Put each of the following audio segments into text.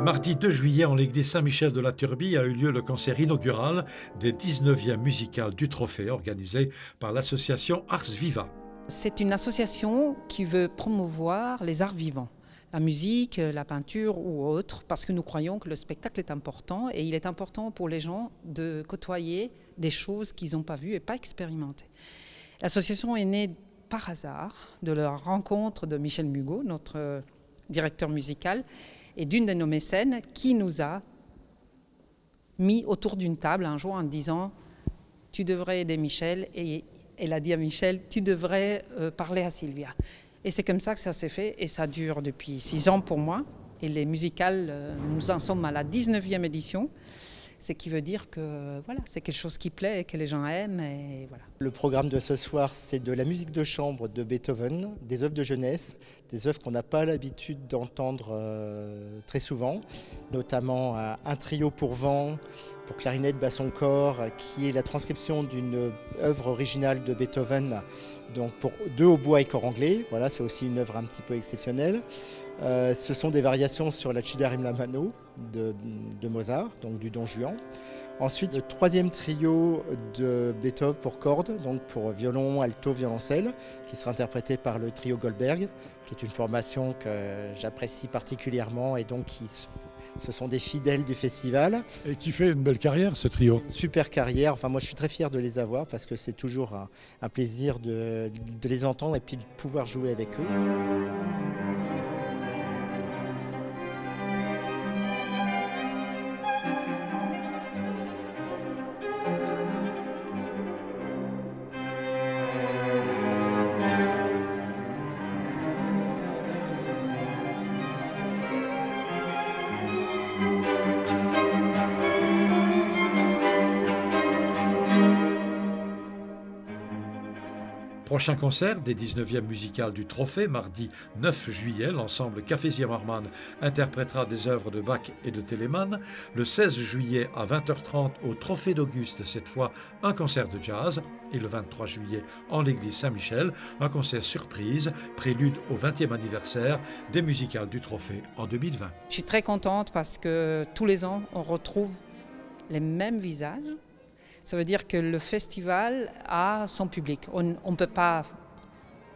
Mardi 2 juillet, en l'église Saint-Michel de la Turbie, a eu lieu le concert inaugural des 19e musicales du Trophée, organisé par l'association Ars Viva. C'est une association qui veut promouvoir les arts vivants, la musique, la peinture ou autre, parce que nous croyons que le spectacle est important et il est important pour les gens de côtoyer des choses qu'ils n'ont pas vues et pas expérimentées. L'association est née par hasard de la rencontre de Michel Mugot, notre directeur musical, et d'une de nos mécènes qui nous a mis autour d'une table un jour en disant « Tu devrais aider Michel » et elle a dit à Michel « Tu devrais parler à Sylvia ». Et c'est comme ça que ça s'est fait et ça dure depuis 6 ans pour moi. Et les musicales, nous en sommes à la 19e édition. Ce qui veut dire que voilà, c'est quelque chose qui plaît et que les gens aiment. Et voilà. Le programme de ce soir, c'est de la musique de chambre de Beethoven, des œuvres de jeunesse, des œuvres qu'on n'a pas l'habitude d'entendre très souvent, notamment un trio pour vent, pour clarinette, basson, corps, qui est la transcription d'une œuvre originale de Beethoven, donc pour 2 hautbois et corps anglais. Voilà, c'est aussi une œuvre un petit peu exceptionnelle. Ce sont des variations sur la Cidarim la Mano de Mozart, donc du Don Juan. Ensuite, le 3e trio de Beethoven pour cordes, donc pour violon, alto, violoncelle, qui sera interprété par le trio Goldberg, qui est une formation que j'apprécie particulièrement et donc ce sont des fidèles du festival. Et qui fait une belle carrière, ce trio. Super carrière, enfin moi je suis très fier de les avoir parce que c'est toujours un plaisir de les entendre et puis de pouvoir jouer avec eux. Prochain concert des 19e musicales du Trophée, mardi 9 juillet, l'ensemble Café Zimmermann interprétera des œuvres de Bach et de Telemann. Le 16 juillet à 20h30 au Trophée d'Auguste, cette fois un concert de jazz. Et le 23 juillet en l'église Saint-Michel, un concert surprise, prélude au 20e anniversaire des musicales du Trophée en 2020. Je suis très contente parce que tous les ans, on retrouve les mêmes visages. Ça veut dire que le festival a son public. On ne peut pas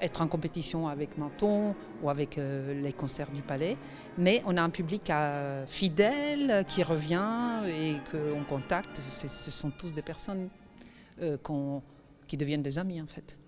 être en compétition avec Menton ou avec les concerts du Palais, mais on a un public fidèle qui revient et qu'on contacte. Ce sont tous des personnes qui deviennent des amis en fait.